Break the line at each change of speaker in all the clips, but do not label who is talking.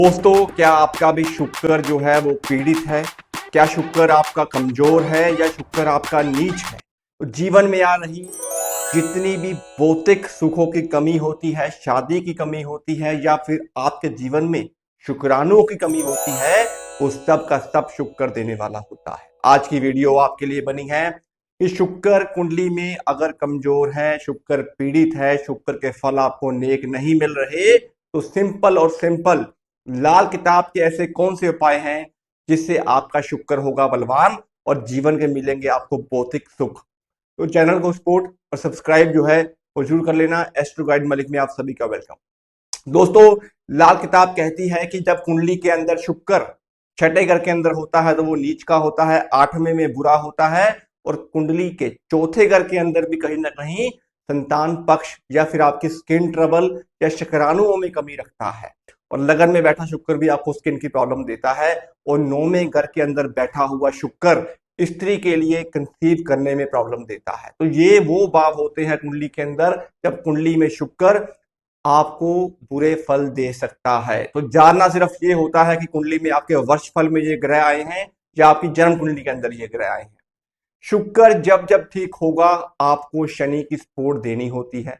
दोस्तों, क्या आपका भी शुक्र जो है वो पीड़ित है? क्या शुक्र आपका कमजोर है या शुक्र आपका नीच है? तो जीवन में आ रही जितनी भी भौतिक सुखों की कमी होती है, शादी की कमी होती है या फिर आपके जीवन में शुक्राणुओं की कमी होती है, उस सब का सब शुक्र देने वाला होता है। आज की वीडियो आपके लिए बनी है कि शुक्र कुंडली में अगर कमजोर है, शुक्र पीड़ित है, शुक्र के फल आपको नेक नहीं मिल रहे, तो सिंपल और सिंपल लाल किताब के ऐसे कौन से उपाय हैं जिससे आपका शुक्र होगा बलवान और जीवन के मिलेंगे आपको भौतिक सुख। तो चैनल को सपोर्ट और सब्सक्राइब जो है वो जरूर कर लेना। एस्ट्रो गाइड मलिक में आप सभी का वेलकम। दोस्तों, लाल किताब कहती है कि जब कुंडली के अंदर शुक्र छठे घर के अंदर होता है तो वो नीच का होता है, आठवें में बुरा होता है और कुंडली के चौथे घर के अंदर भी कहीं ना कहीं संतान पक्ष या फिर आपकी स्किन ट्रबल या शुक्राणुओं में कमी रखता है। और लगन में बैठा शुक्र भी आपको स्किन की प्रॉब्लम देता है और नौवें घर के अंदर बैठा हुआ शुक्र स्त्री के लिए कंसीव करने में प्रॉब्लम देता है। तो ये वो भाव होते हैं कुंडली के अंदर जब कुंडली में शुक्र आपको बुरे फल दे सकता है। तो जानना सिर्फ ये होता है कि कुंडली में आपके वर्ष फल में ये ग्रह आए हैं या आपकी जन्म कुंडली के अंदर ये ग्रह आए हैं। शुक्र जब जब ठीक होगा आपको शनि की सपोर्ट देनी होती है।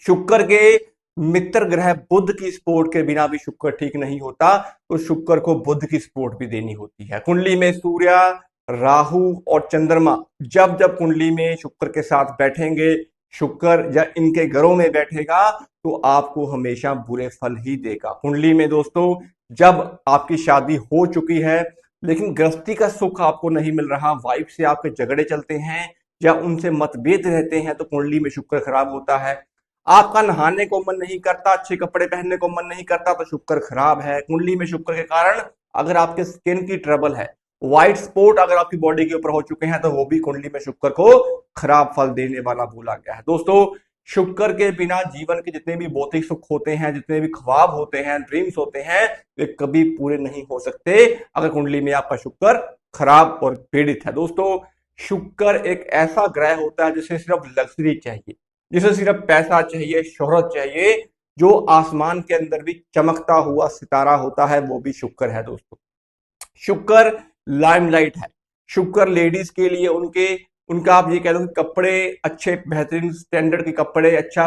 शुक्र के मित्र ग्रह बुध की सपोर्ट के बिना भी शुक्र ठीक नहीं होता, तो शुक्र को बुध की सपोर्ट भी देनी होती है। कुंडली में सूर्य, राहु और चंद्रमा जब जब कुंडली में शुक्र के साथ बैठेंगे, शुक्र या इनके घरों में बैठेगा तो आपको हमेशा बुरे फल ही देगा। कुंडली में दोस्तों जब आपकी शादी हो चुकी है लेकिन गृहस्थी का सुख आपको नहीं मिल रहा, वाइफ से आपके झगड़े चलते हैं या उनसे मतभेद रहते हैं, तो कुंडली में शुक्र खराब होता है। आपका नहाने को मन नहीं करता, अच्छे कपड़े पहनने को मन नहीं करता, तो शुक्र खराब है। कुंडली में शुक्र के कारण अगर आपके स्किन की ट्रबल है, व्हाइट स्पॉट अगर आपकी बॉडी के ऊपर हो चुके हैं, तो वो भी कुंडली में शुक्र को खराब फल देने वाला बोला गया है। दोस्तों, शुक्र के बिना जीवन के जितने भी भौतिक सुख होते हैं, जितने भी ख्वाब होते हैं, ड्रीम्स होते हैं, वे कभी पूरे नहीं हो सकते अगर कुंडली में आपका शुक्र खराब और पीड़ित है। दोस्तों, शुक्र एक ऐसा ग्रह होता है जिसे सिर्फ लग्जरी चाहिए, जिसे सिर्फ पैसा चाहिए, शोहरत चाहिए। जो आसमान के अंदर भी चमकता हुआ सितारा होता है वो भी शुक्र है। दोस्तों, शुक्र लाइमलाइट है। शुक्र लेडीज के लिए उनके उनका आप ये कह लो कि कपड़े अच्छे, बेहतरीन स्टैंडर्ड के कपड़े, अच्छा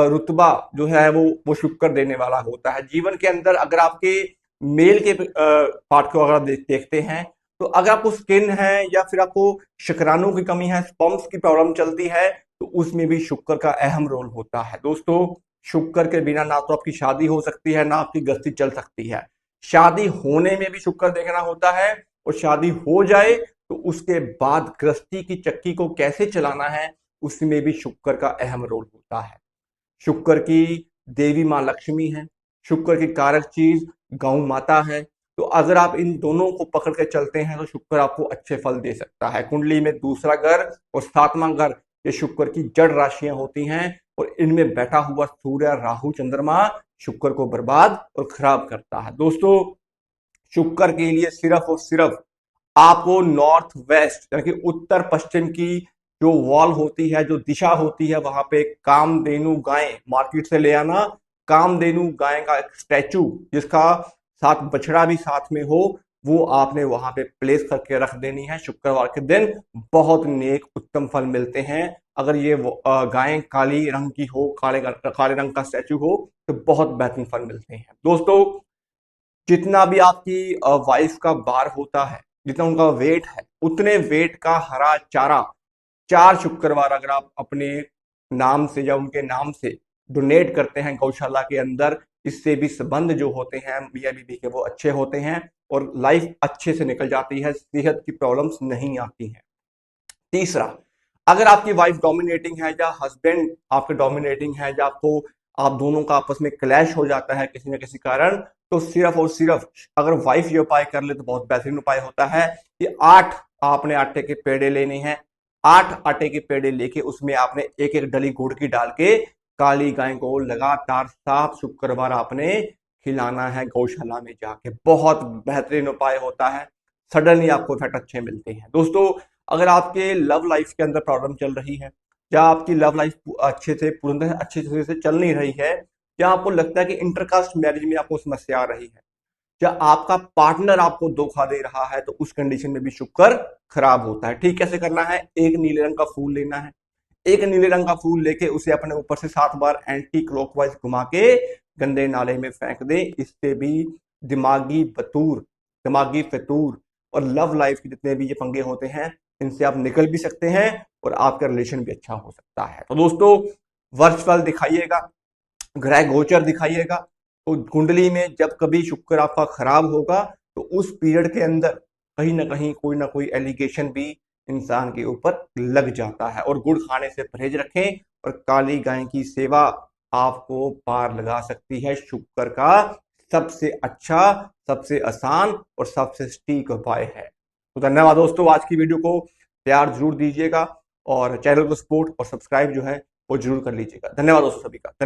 रुतबा जो है वो शुक्र देने वाला होता है। जीवन के अंदर अगर आपके मेल के पार्ट को अगर आप देखते हैं, तो अगर आपको स्किन है या फिर आपको शुक्राणु की कमी है, स्पर्म्स की प्रॉब्लम चलती है, तो उसमें भी शुक्र का अहम रोल होता है। दोस्तों, शुक्र के बिना ना तो आपकी शादी हो सकती है, ना आपकी गृहस्थी चल सकती है। शादी होने में भी शुक्र देखना होता है और शादी हो जाए तो उसके बाद गृहस्थी की चक्की को कैसे चलाना है, उसमें भी शुक्र का अहम रोल होता है। शुक्र की देवी मां लक्ष्मी है, शुक्र की कारक चीज गौ माता है। तो अगर आप इन दोनों को पकड़ के चलते हैं तो शुक्र आपको अच्छे फल दे सकता है। कुंडली में दूसरा घर और सातवां घर ये शुक्र की जड़ राशियां होती हैं और इनमें बैठा हुआ सूर्य, राहु, चंद्रमा शुक्र को बर्बाद और खराब करता है। दोस्तों, शुक्र के लिए सिर्फ और सिर्फ आपको नॉर्थ वेस्ट यानी कि उत्तर पश्चिम की जो वॉल होती है, जो दिशा होती है, वहां पे कामधेनु गाय मार्केट से ले आना। कामधेनु गाय का एक स्टैचू जिसका साथ बछड़ा भी साथ में हो, वो आपने वहां पे प्लेस करके रख देनी है। शुक्रवार के दिन बहुत नेक उत्तम फल मिलते हैं। अगर ये गाय काली रंग की हो, काले रंग का स्टैचू हो, तो बहुत बेहतरीन फल मिलते हैं। दोस्तों, जितना भी आपकी वाइफ का भार होता है, जितना उनका वेट है, उतने वेट का हरा चारा 4 शुक्रवार अगर आप अपने नाम से या उनके नाम से डोनेट करते हैं गौशाला के अंदर, इससे भी संबंध जो होते हैं मियां बीवी के वो अच्छे होते हैं और लाइफ अच्छे से निकल जाती है, सेहत की प्रॉब्लम्स नहीं आती हैं। तीसरा, अगर आपकी वाइफ डोमिनेटिंग है या हस्बैंड आपके डोमिनेटिंग है या आपको आप दोनों का आपस में क्लैश हो जाता है किसी न किसी कारण, तो सिर्फ और सिर्फ अगर वाइफ ये उपाय कर ले तो बहुत बेहतरीन उपाय होता है कि 8 आपने आटे के पेड़े लेने हैं। 8 आटे के पेड़े लेके उसमें आपने एक एक डली गुड़ की डाल के काली गाय को लगातार 7 शुक्रवार आपने खिलाना है गौशाला में जाके। बहुत बेहतरीन उपाय होता है, सडनली आपको इफेक्ट अच्छे मिलते हैं। दोस्तों, अगर आपके लव लाइफ के अंदर प्रॉब्लम चल रही है या आपकी लव लाइफ अच्छे से पूर्ण अच्छे से चल नहीं रही है, या आपको लगता है कि इंटरकास्ट मैरिज में आपको समस्या आ रही है, या आपका पार्टनर आपको धोखा दे रहा है, तो उस कंडीशन में भी शुक्र खराब होता है। ठीक कैसे करना है? एक नीले रंग का फूल लेना है, एक नीले रंग का फूल लेके उसे अपने ऊपर से 7 बार एंटी क्लॉकवाइज घुमा के गंदे नाले में फेंक दे। इससे भी दिमागी बतूर, दिमागी फितूर और लव लाइफ के जितने भी ये पंगे होते हैं, इनसे आप निकल भी सकते हैं और आपका रिलेशन भी अच्छा हो सकता है। तो दोस्तों, वर्चुअल दिखाइएगा, ग्रह गोचर दिखाइएगा। तो कुंडली में जब कभी शुक्र आपका खराब होगा तो उस पीरियड के अंदर कहीं ना कोई एलिगेशन भी इंसान के ऊपर लग जाता है। और गुड़ खाने से परहेज रखें और काली गाय की सेवा आपको पार लगा सकती है। शुक्र का सबसे अच्छा, सबसे आसान और सबसे सटीक उपाय है। तो धन्यवाद दोस्तों, आज की वीडियो को प्यार जरूर दीजिएगा और चैनल को सपोर्ट और सब्सक्राइब जो है वो जरूर कर लीजिएगा। धन्यवाद दोस्तों सभी का, धन्यवाद।